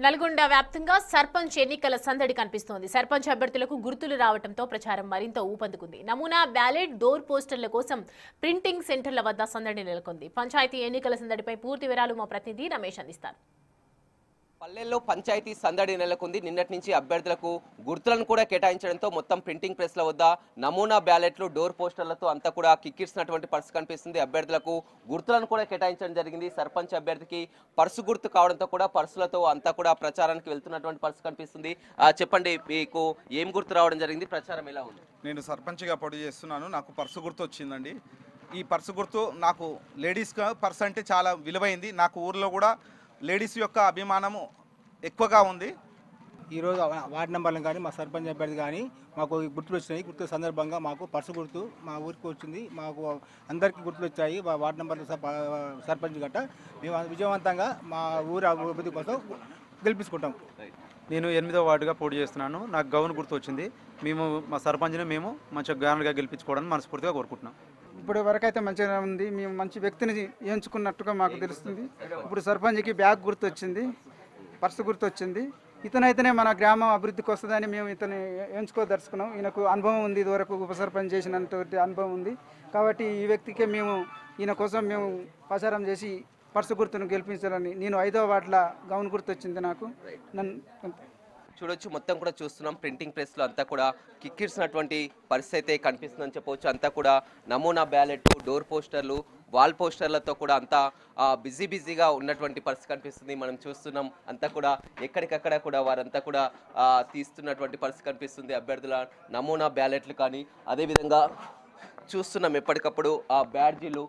నల్గొండ వ్యాప్తంగా సర్పంచ్ ఎన్నికల సందడి కనిపిస్తోంది. సర్పంచ్ అభ్యర్థులకు గుర్తులు రావడంతో ప్రచారం మరింత ఊపందుకుంది. నమూనా బ్యాలెట్ డోర్ పోస్టర్ల కోసం ప్రింటింగ్ సెంటర్ల వద్ద సందడి నెలకొంది. పంచాయతీ ఎన్నికల సందడిపై పూర్తి వివరాలు మా ప్రతినిధి రమేష్ అందిస్తారు. పల్లెల్లో పంచాయతీ సందడి నెలకొంది. నిన్నటి నుంచి అభ్యర్థులకు గుర్తులను కూడా కేటాయించడంతో మొత్తం ప్రింటింగ్ ప్రెస్ల వద్ద నమూనా బ్యాలెట్లు డోర్ పోస్టర్లతో అంతా కూడా కిక్కిర్చినటువంటి పరిస్థితి కనిపిస్తుంది. అభ్యర్థులకు గుర్తులను కూడా కేటాయించడం జరిగింది. సర్పంచ్ అభ్యర్థికి పర్సు గుర్తు కావడంతో కూడా పర్సులతో అంతా కూడా ప్రచారానికి వెళ్తున్నటువంటి పరిస్థితి కనిపిస్తుంది. చెప్పండి, మీకు ఏం గుర్తు రావడం జరిగింది? ప్రచారం ఎలా ఉంది? నేను సర్పంచ్గా పోటీ చేస్తున్నాను. నాకు పర్సు గుర్తు వచ్చిందండి. ఈ పర్సు గుర్తు నాకు లేడీస్గా పర్సు అంటే చాలా విలువైంది. నాకు ఊర్లో కూడా లేడీస్ యొక్క అభిమానము ఎక్కువగా ఉంది. ఈరోజు వార్డు నెంబర్లు కానీ మా సర్పంచ్ అభ్యర్థి కానీ మాకు గుర్తులు వచ్చినాయి. గుర్తు సందర్భంగా మాకు పర్సు గుర్తు మా ఊరికి వచ్చింది. మాకు అందరికీ గుర్తులు వచ్చాయి. మా వార్డు నెంబర్లు సర్పంచ్ గట్ట మేము విజయవంతంగా మా ఊరి అభివృద్ధి కోసం గెలిపించుకుంటాం. నేను 8వ వార్డుగా పోటీ చేస్తున్నాను. నాకు గౌన్ గుర్తు వచ్చింది. మేము మా సర్పంచ్ని మేము మంచిగా గ్రాండ్గా గెలిపించుకోవడానికి మనస్ఫూర్తిగా కోరుకుంటున్నాం. ఇప్పుడు వరకైతే మంచిగా ఉంది. మేము మంచి వ్యక్తిని ఎంచుకున్నట్టుగా మాకు తెలుస్తుంది. ఇప్పుడు సర్పంచ్కి బ్యాగ్ గుర్తు వచ్చింది, పర్సు గుర్తు వచ్చింది. ఇతనైతేనే మన గ్రామం అభివృద్ధికి వస్తుందని మేము ఇతను ఎంచుకోదలుచుకున్నాం. ఈయనకు అనుభవం ఉంది, ఇదివరకు ఉప సర్పంచ్ చేసినటువంటి అనుభవం ఉంది. కాబట్టి ఈ వ్యక్తికే మేము ఈయన కోసం మేము ప్రచారం చేసి పర్సు గుర్తును గెలిపించాలని. నేను 5వ వార్డుల గౌన్ గుర్తు వచ్చింది నాకు. చూడొచ్చు, మొత్తం కూడా చూస్తున్నాం ప్రింటింగ్ ప్రెస్లో అంతా కూడా కిక్కిర్చినటువంటి పరిస్థితి అయితే కనిపిస్తుందని చెప్పవచ్చు. అంతా కూడా నమూనా బ్యాలెట్, డోర్ పోస్టర్లు, వాల్ పోస్టర్లతో కూడా అంతా బిజీగా ఉన్నటువంటి పరిస్థితి కనిపిస్తుంది. మనం చూస్తున్నాం అంతా కూడా ఎక్కడికక్కడ కూడా వారంతా కూడా తీస్తున్నటువంటి పరిస్థితి కనిపిస్తుంది. అభ్యర్థుల నమూనా బ్యాలెట్లు కానీ అదేవిధంగా చూస్తున్నాం ఎప్పటికప్పుడు ఆ బ్యాడ్జీలు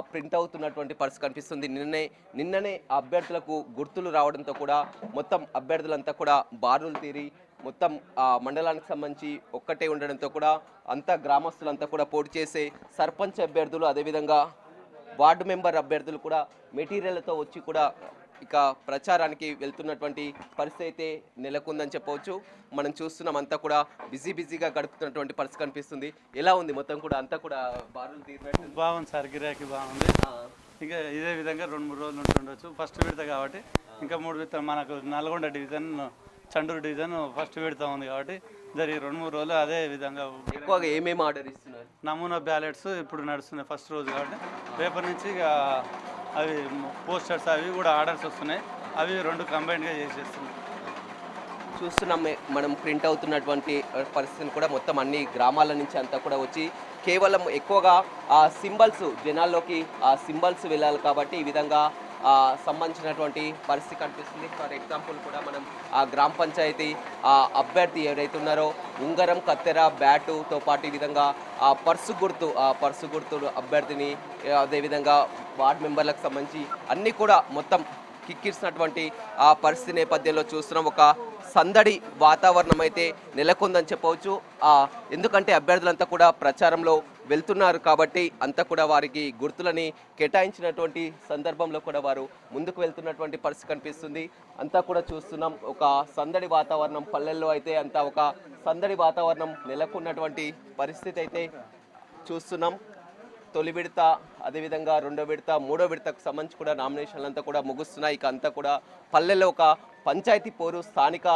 ప్రింట్ అవుతున్నటువంటి పరిస్థితి కనిపిస్తుంది. నిన్ననే అభ్యర్థులకు గుర్తులు రావడంతో కూడా మొత్తం అభ్యర్థులంతా కూడా బారులు తీరి మొత్తం మండలానికి సంబంధించి ఒక్కటే ఉండడంతో కూడా అంతా గ్రామస్తులంతా కూడా పోటీ చేసే సర్పంచ్ అభ్యర్థులు అదేవిధంగా వార్డు మెంబర్ అభ్యర్థులు కూడా మెటీరియల్తో వచ్చి కూడా ఇక ప్రచారానికి వెళ్తున్నటువంటి పరిస్థితి అయితే నెలకొందని చెప్పవచ్చు. మనం చూస్తున్నాం అంతా కూడా బిజీగా గడుపుతున్నటువంటి పరిస్థితి కనిపిస్తుంది. ఎలా ఉంది మొత్తం కూడా అంతా కూడా బారులు తీరినట్టు? బాగుంది సార్, గిరాకీ బాగుంది. ఇంకా ఇదే విధంగా 2-3 రోజులు ఉంటుండొచ్చు. ఫస్ట్ విడత కాబట్టి ఇంకా 3 విడత మనకు Nalgonda division, Chandur division first విడత ఉంది కాబట్టి జరిగి 2-3 రోజులు అదే విధంగా. ఎక్కువగా ఏమేమి ఆర్డర్ ఇస్తున్నారు? నమూనా బ్యాలెట్స్ ఇప్పుడు నడుస్తున్నాయి ఫస్ట్ రోజు కాబట్టి. రేపటి నుంచి ఇక అవి పోస్టర్స్ అవి కూడా ఆర్డర్స్ వస్తున్నాయి. అవి 2 కంబైన్డ్గా చేసేస్తున్నాయి. చూస్తున్నాం మనం ప్రింట్ అవుతున్నటువంటి పరిస్థితిని కూడా మొత్తం అన్ని గ్రామాల నుంచి అంతా కూడా వచ్చి కేవలం ఎక్కువగా ఆ సింబల్స్ జనాల్లోకి ఆ సింబల్స్ వెళ్ళాలి కాబట్టి ఈ విధంగా సంబంధించినటువంటి పరిస్థితి కనిపిస్తుంది. ఫర్ ఎగ్జాంపుల్ కూడా మనం ఆ గ్రామ పంచాయతీ అభ్యర్థి ఎవరైతే ఉన్నారో ఉంగరం, కత్తెర, బ్యాటుతో పాటు ఈ విధంగా ఆ పర్సు గుర్తు అభ్యర్థిని అదేవిధంగా వార్డు మెంబర్లకు సంబంధించి అన్నీ కూడా మొత్తం కిక్కిర్చినటువంటి ఆ పరిస్థితి నేపథ్యంలో చూస్తున్నాం. ఒక సందడి వాతావరణం అయితే నెలకొందని చెప్పవచ్చు. ఎందుకంటే అభ్యర్థులంతా కూడా ప్రచారంలో వెళ్తున్నారు కాబట్టి అంతా కూడా వారికి గుర్తులని కేటాయించినటువంటి సందర్భంలో కూడా వారు ముందుకు వెళ్తున్నటువంటి పరిస్థితి కనిపిస్తుంది. అంతా కూడా చూస్తున్నాం ఒక సందడి వాతావరణం పల్లెల్లో అయితే అంతా ఒక సందడి వాతావరణం నెలకొన్నటువంటి పరిస్థితి అయితే చూస్తున్నాం. తొలి విడత అదేవిధంగా 2వ విడత 3వ విడతకు సంబంధించి కూడా నామినేషన్లు అంతా కూడా ముగుస్తున్నాయి. ఇక అంతా కూడా పల్లెల్లో ఒక పంచాయతీ పోరు, స్థానిక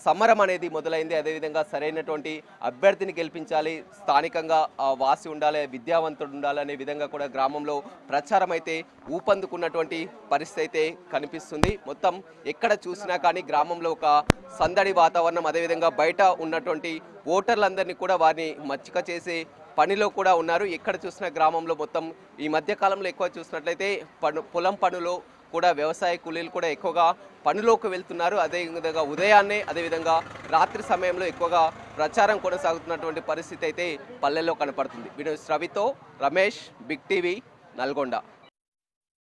సమరం అనేది మొదలైంది. అదేవిధంగా సరైనటువంటి అభ్యర్థిని గెలిపించాలి, స్థానికంగా వాసి ఉండాలి, విద్యావంతుడు ఉండాలి అనే విధంగా కూడా గ్రామంలో ప్రచారం అయితే ఊపందుకున్నటువంటి పరిస్థితి అయితే కనిపిస్తుంది. మొత్తం ఎక్కడ చూసినా కానీ గ్రామంలో ఒక సందడి వాతావరణం, అదేవిధంగా బయట ఉన్నటువంటి ఓటర్లందరినీ కూడా వారిని మచ్చిక చేసే పనిలో కూడా ఉన్నారు. ఎక్కడ చూసిన గ్రామంలో మొత్తం ఈ మధ్య కాలంలో ఎక్కువ చూసినట్లయితే పొలం పనులు కూడా వ్యవసాయ కూలీలు కూడా ఎక్కువగా పనిలోకి వెళ్తున్నారు. అదేవిధంగా ఉదయాన్నే అదేవిధంగా రాత్రి సమయంలో ఎక్కువగా ప్రచారం కొనసాగుతున్నటువంటి పరిస్థితి అయితే పల్లెల్లో కనపడుతుంది. వీడియో రవితో రమేష్, బిగ్ టీవీ, నల్గొండ.